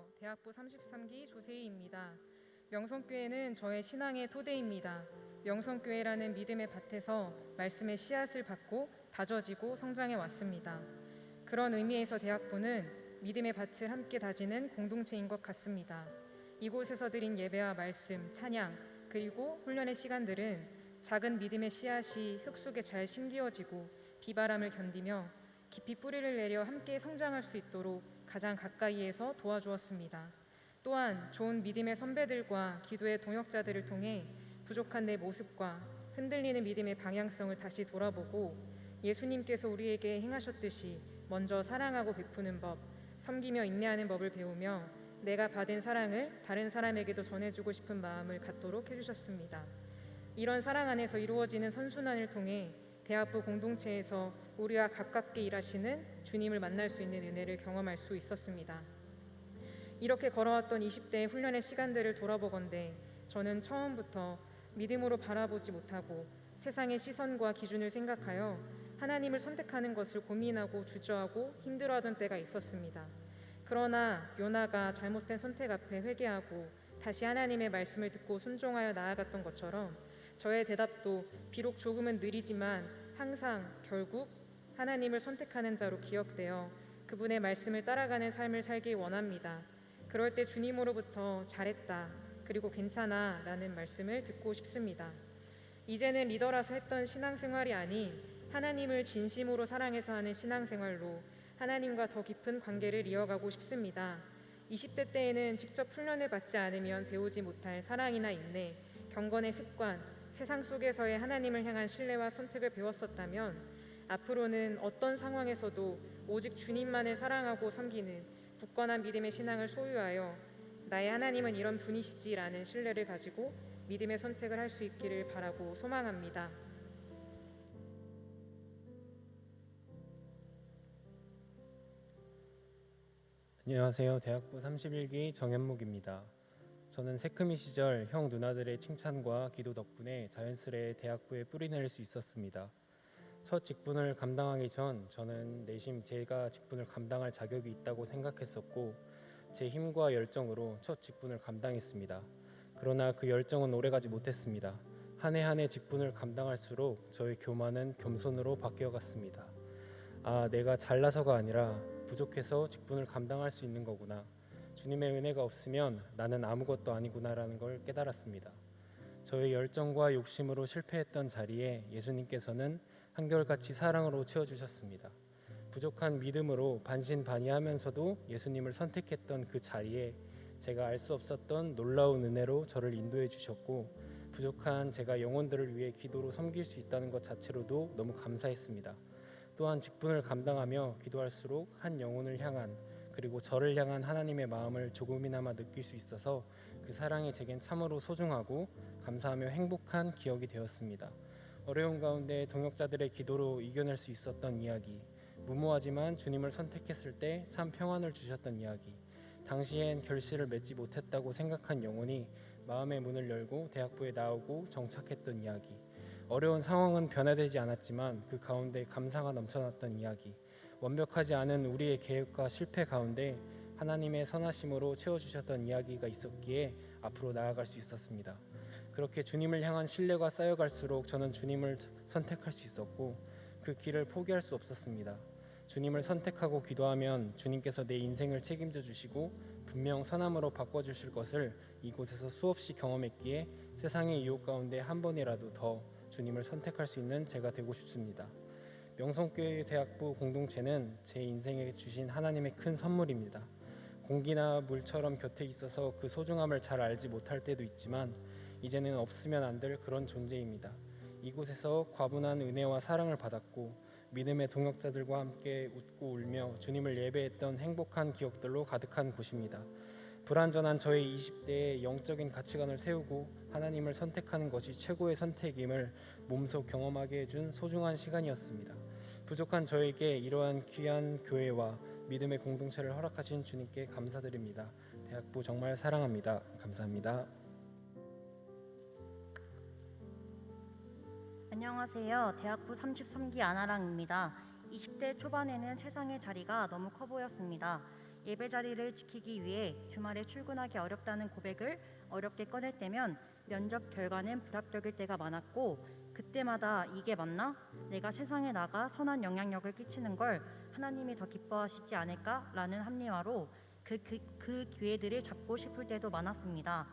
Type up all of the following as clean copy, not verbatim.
안녕하세요. 대학부 33기 조세희입니다. 명성교회는 저의 신앙의 토대입니다. 명성교회라는 믿음의 밭에서 말씀의 씨앗을 받고 다져지고 성장해 왔습니다. 그런 의미에서 대학부는 믿음의 밭을 함께 다지는 공동체인 것 같습니다. 이곳에서 드린 예배와 말씀, 찬양, 그리고 훈련의 시간들은 작은 믿음의 씨앗이 흙 속에 잘 심기어지고 비바람을 견디며 깊이 뿌리를 내려 함께 성장할 수 있도록 가장 가까이에서 도와주었습니다. 또한 좋은 믿음의 선배들과 기도의 동역자들을 통해 부족한 내 모습과 흔들리는 믿음의 방향성을 다시 돌아보고 예수님께서 우리에게 행하셨듯이 먼저 사랑하고 베푸는 법, 섬기며 인내하는 법을 배우며 내가 받은 사랑을 다른 사람에게도 전해주고 싶은 마음을 갖도록 해주셨습니다. 이런 사랑 안에서 이루어지는 선순환을 통해 대학부 공동체에서 우리와 가깝게 일하시는 주님을 만날 수 있는 은혜를 경험할 수 있었습니다. 이렇게 걸어왔던 20대의 훈련의 시간들을 돌아보건대 저는 처음부터 믿음으로 바라보지 못하고 세상의 시선과 기준을 생각하여 하나님을 선택하는 것을 고민하고 주저하고 힘들어하던 때가 있었습니다. 그러나 요나가 잘못된 선택 앞에 회개하고 다시 하나님의 말씀을 듣고 순종하여 나아갔던 것처럼 저의 대답도 비록 조금은 느리지만 항상 결국 하나님을 선택하는 자로 기억되어 그분의 말씀을 따라가는 삶을 살길 원합니다. 그럴 때 주님으로부터 잘했다, 그리고 괜찮아 라는 말씀을 듣고 싶습니다. 이제는 리더라서 했던 신앙생활이 아닌 하나님을 진심으로 사랑해서 하는 신앙생활로 하나님과 더 깊은 관계를 이어가고 싶습니다. 20대 때에는 직접 훈련을 받지 않으면 배우지 못할 사랑이나 인내, 경건의 습관, 세상 속에서의 하나님을 향한 신뢰와 선택을 배웠었다면 앞으로는 어떤 상황에서도 오직 주님만을 사랑하고 섬기는 굳건한 믿음의 신앙을 소유하여 나의 하나님은 이런 분이시지라는 신뢰를 가지고 믿음의 선택을 할 수 있기를 바라고 소망합니다. 안녕하세요. 대학부 31기 정현묵입니다. 저는 새크미 시절 형 누나들의 칭찬과 기도 덕분에 자연스레 대학부에 뿌리내릴 수 있었습니다. 첫 직분을 감당하기 전 저는 내심 제가 직분을 감당할 자격이 있다고 생각했었고 제 힘과 열정으로 첫 직분을 감당했습니다. 그러나 그 열정은 오래가지 못했습니다. 한 해 한 해 직분을 감당할수록 저의 교만은 겸손으로 바뀌어갔습니다. 아, 내가 잘나서가 아니라 부족해서 직분을 감당할 수 있는 거구나. 주님의 은혜가 없으면 나는 아무것도 아니구나라는 걸 깨달았습니다. 저의 열정과 욕심으로 실패했던 자리에 예수님께서는 한결같이 사랑으로 채워주셨습니다. 부족한 믿음으로 반신반의하면서도 예수님을 선택했던 그 자리에 제가 알 수 없었던 놀라운 은혜로 저를 인도해 주셨고 부족한 제가 영혼들을 위해 기도로 섬길 수 있다는 것 자체로도 너무 감사했습니다. 또한 직분을 감당하며 기도할수록 한 영혼을 향한 그리고 저를 향한 하나님의 마음을 조금이나마 느낄 수 있어서 그 사랑이 제겐 참으로 소중하고 감사하며 행복한 기억이 되었습니다. 어려운 가운데 동역자들의 기도로 이겨낼 수 있었던 이야기, 무모하지만 주님을 선택했을 때 참 평안을 주셨던 이야기, 당시엔 결실을 맺지 못했다고 생각한 영혼이 마음의 문을 열고 대학부에 나오고 정착했던 이야기, 어려운 상황은 변화되지 않았지만 그 가운데 감사가 넘쳐났던 이야기, 완벽하지 않은 우리의 계획과 실패 가운데 하나님의 선하심으로 채워주셨던 이야기가 있었기에 앞으로 나아갈 수 있었습니다. 그렇게 주님을 향한 신뢰가 쌓여갈수록 저는 주님을 선택할 수 있었고 그 길을 포기할 수 없었습니다. 주님을 선택하고 기도하면 주님께서 내 인생을 책임져 주시고 분명 선함으로 바꿔주실 것을 이곳에서 수없이 경험했기에 세상의 유혹 가운데 한 번이라도 더 주님을 선택할 수 있는 제가 되고 싶습니다. 명성교회 대학부 공동체는 제 인생에 주신 하나님의 큰 선물입니다. 공기나 물처럼 곁에 있어서 그 소중함을 잘 알지 못할 때도 있지만 이제는 없으면 안 될 그런 존재입니다. 이곳에서 과분한 은혜와 사랑을 받았고 믿음의 동역자들과 함께 웃고 울며 주님을 예배했던 행복한 기억들로 가득한 곳입니다. 불완전한 저의 20대에 영적인 가치관을 세우고 하나님을 선택하는 것이 최고의 선택임을 몸소 경험하게 해준 소중한 시간이었습니다. 부족한 저에게 이러한 귀한 교회와 믿음의 공동체를 허락하신 주님께 감사드립니다. 대학부 정말 사랑합니다. 감사합니다. 안녕하세요. 대학부 33기 아나랑입니다. 20대 초반에는 세상의 자리가 너무 커 보였습니다. 예배 자리를 지키기 위해 주말에 출근하기 어렵다는 고백을 어렵게 꺼낼 때면 면접 결과는 불합격일 때가 많았고, 그때마다 이게 맞나? 내가 세상에 나가 선한 영향력을 끼치는 걸 하나님이 더 기뻐하시지 않을까라는 합리화로 그 기회들을 잡고 싶을 때도 많았습니다.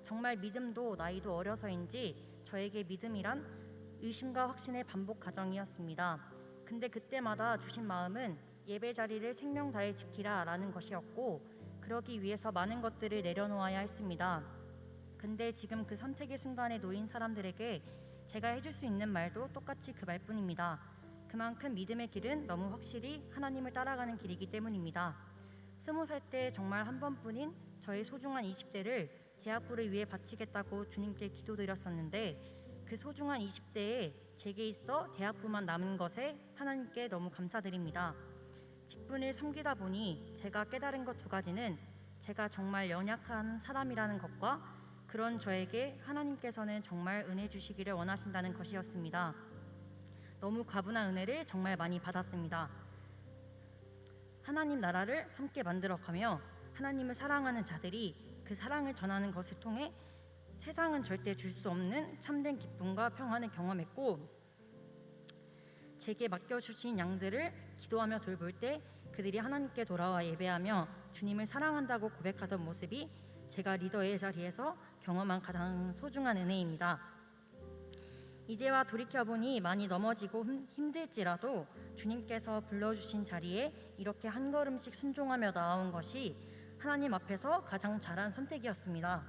정말 믿음도 나이도 어려서인지 저에게 믿음이란 의심과 확신의 반복 과정이었습니다. 근데 그때마다 주신 마음은 예배 자리를 생명 다해 지키라 라는 것이었고, 그러기 위해서 많은 것들을 내려놓아야 했습니다. 근데 지금 그 선택의 순간에 놓인 사람들에게 제가 해줄 수 있는 말도 똑같이 그 말뿐입니다. 그만큼 믿음의 길은 너무 확실히 하나님을 따라가는 길이기 때문입니다. 20살 때 정말 한 번뿐인 저의 소중한 20대를 대학부를 위해 바치겠다고 주님께 기도드렸었는데, 그 소중한 20대에 제게 있어 대학부만 남은 것에 하나님께 너무 감사드립니다. 직분을 섬기다 보니 제가 깨달은 것 2가지는 제가 정말 연약한 사람이라는 것과 그런 저에게 하나님께서는 정말 은혜 주시기를 원하신다는 것이었습니다. 너무 과분한 은혜를 정말 많이 받았습니다. 하나님 나라를 함께 만들어가며 하나님을 사랑하는 자들이 그 사랑을 전하는 것을 통해 세상은 절대 줄 수 없는 참된 기쁨과 평안을 경험했고, 제게 맡겨주신 양들을 기도하며 돌볼 때 그들이 하나님께 돌아와 예배하며 주님을 사랑한다고 고백하던 모습이 제가 리더의 자리에서 경험한 가장 소중한 은혜입니다. 이제와 돌이켜보니 많이 넘어지고 힘들지라도 주님께서 불러주신 자리에 이렇게 한 걸음씩 순종하며 나아온 것이 하나님 앞에서 가장 잘한 선택이었습니다.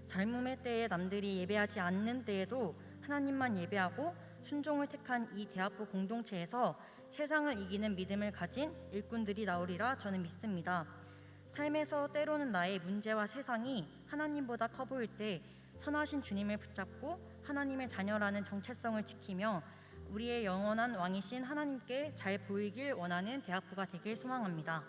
젊음의 때에 남들이 예배하지 않는 때에도 하나님만 예배하고 순종을 택한 이 대학부 공동체에서 세상을 이기는 믿음을 가진 일꾼들이 나오리라 저는 믿습니다. 삶에서 때로는 나의 문제와 세상이 하나님보다 커 보일 때 선하신 주님을 붙잡고 하나님의 자녀라는 정체성을 지키며 우리의 영원한 왕이신 하나님께 잘 보이길 원하는 대학부가 되길 소망합니다.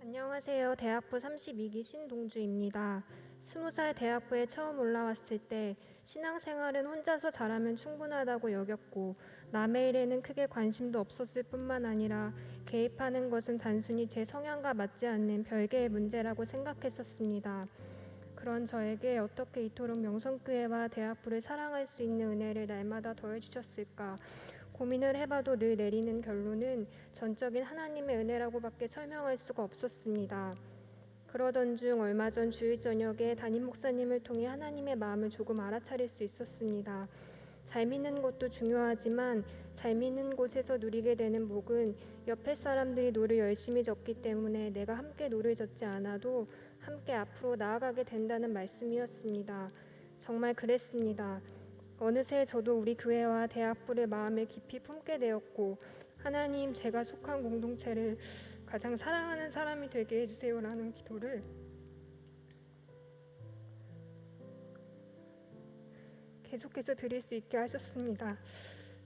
안녕하세요. 대학부 32기 신동주입니다. 20살 대학부에 처음 올라왔을 때 신앙생활은 혼자서 잘하면 충분하다고 여겼고, 남의 일에는 크게 관심도 없었을 뿐만 아니라 개입하는 것은 단순히 제 성향과 맞지 않는 별개의 문제라고 생각했었습니다. 그런 저에게 어떻게 이토록 명성교회와 대학부를 사랑할 수 있는 은혜를 날마다 더해주셨을까 고민을 해봐도 늘 내리는 결론은 전적인 하나님의 은혜라고밖에 설명할 수가 없었습니다. 그러던 중 얼마 전 주일 저녁에 담임 목사님을 통해 하나님의 마음을 조금 알아차릴 수 있었습니다. 잘 믿는 것도 중요하지만 잘 믿는 곳에서 누리게 되는 복은 옆에 사람들이 노를 열심히 졌기 때문에 내가 함께 노를 젓지 않아도 함께 앞으로 나아가게 된다는 말씀이었습니다. 정말 그랬습니다. 어느새 저도 우리 교회와 대학부를 마음에 깊이 품게 되었고, 하나님, 제가 속한 공동체를 가장 사랑하는 사람이 되게 해주세요라는 기도를 계속해서 드릴 수 있게 하셨습니다.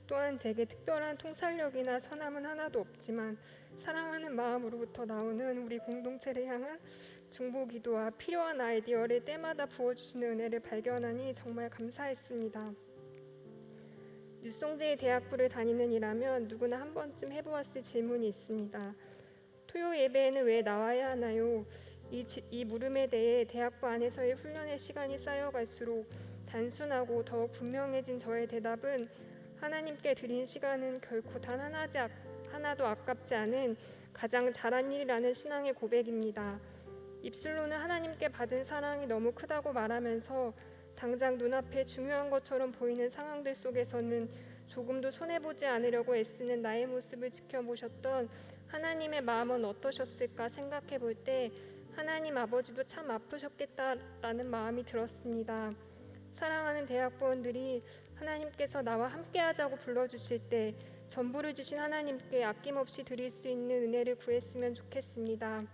또한 제게 특별한 통찰력이나 선함은 하나도 없지만 사랑하는 마음으로부터 나오는 우리 공동체를 향한 중보기도와 필요한 아이디어를 때마다 부어주시는 은혜를 발견하니 정말 감사했습니다. 뉴송제의 대학부를 다니는 이라면 누구나 한 번쯤 해보았을 질문이 있습니다. 토요 예배에는 왜 나와야 하나요? 이 물음에 대해 대학부 안에서의 훈련의 시간이 쌓여갈수록 단순하고 더욱 분명해진 저의 대답은 하나님께 드린 시간은 결코 단 하나도 아깝지 않은 가장 잘한 일이라는 신앙의 고백입니다. 입술로는 하나님께 받은 사랑이 너무 크다고 말하면서 당장 눈앞에 중요한 것처럼 보이는 상황들 속에서는 조금도 손해보지 않으려고 애쓰는 나의 모습을 지켜보셨던 하나님의 마음은 어떠셨을까 생각해 볼 때 하나님 아버지도 참 아프셨겠다라는 마음이 들었습니다. 사랑하는 대학부원들이 하나님께서 나와 함께하자고 불러주실 때 전부를 주신 하나님께 아낌없이 드릴 수 있는 은혜를 구했으면 좋겠습니다.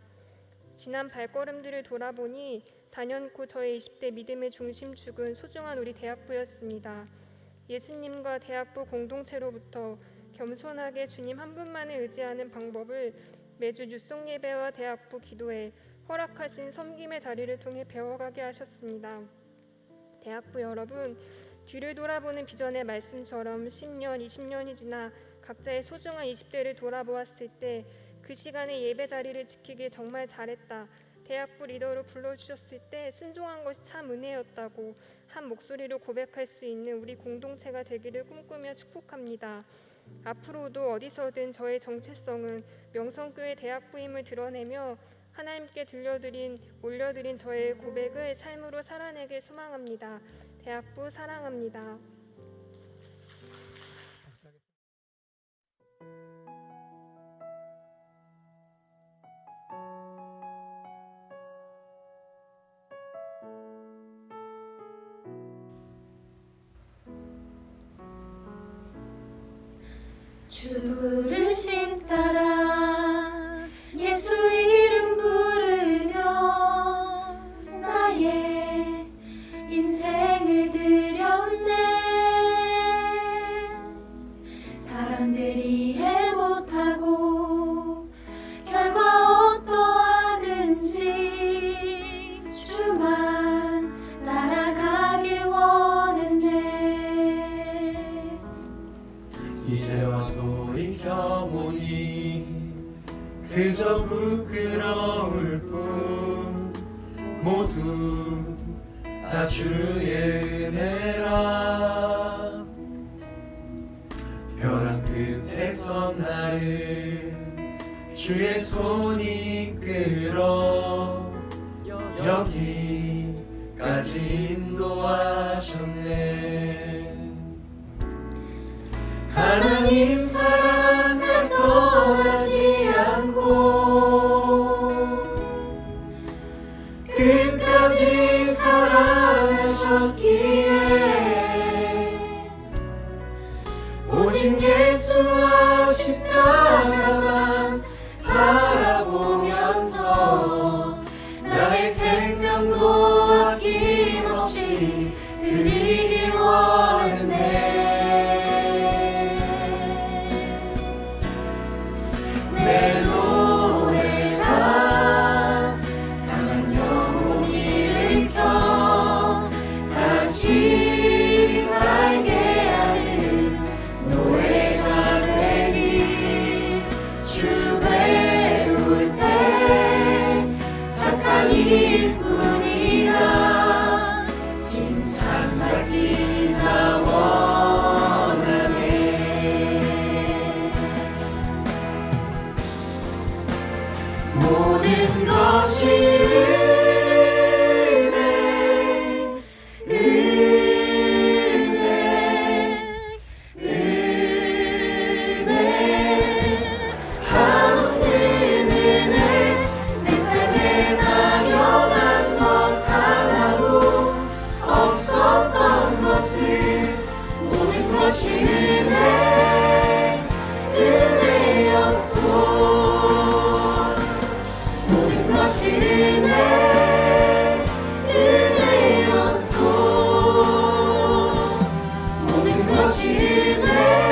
지난 발걸음들을 돌아보니 단연코 저의 20대 믿음의 중심축은 소중한 우리 대학부였습니다. 예수님과 대학부 공동체로부터 겸손하게 주님 한 분만을 의지하는 방법을 매주 뉴송 예배와 대학부 기도에 허락하신 섬김의 자리를 통해 배워가게 하셨습니다. 대학부 여러분, 뒤를 돌아보는 비전의 말씀처럼 10년, 20년이 지나 각자의 소중한 20대를 돌아보았을 때 그 시간에 예배 자리를 지키길 정말 잘했다. 대학부 리더로 불러주셨을 때 순종한 것이 참 은혜였다고 한 목소리로 고백할 수 있는 우리 공동체가 되기를 꿈꾸며 축복합니다. 앞으로도 어디서든 저의 정체성은 명성교회 대학부임을 드러내며 하나님께 올려드린 저의 고백을 삶으로 살아내길 소망합니다. 대학부 사랑합니다. 주 부르심 따라 예수 이름 부르며 나의 인생을 드렸네. 사람들이 이해 못하고 결과 어떠하든지 주만 따라가길 원했네. 이제와 돌이켜보니 그저 부끄러울 뿐 모두 다 주의 은혜라. 벼랑 끝에서 나를 주의 손이 끌어 여기까지 인도하셨네. 하나님 사랑 날 떠나지 않고 끝까지 사랑하셨기에 오직 예수와 십자가만 바라보면서 나의 생명도 아낌없이 드리길 원했네. 내 노래가 사랑 영혼이 일으켜 다시 살게 하는 노래가 되니 주 배울 때 착한 일뿐이라 칭찬받기 나 원하네. 모든 것이 은혜, 하옵는 은혜. 내 삶에 당연한 것 하나도 없었던 것을 모든 것이 은혜였소. 모든 것이 은혜였소. 모든 것이 은혜.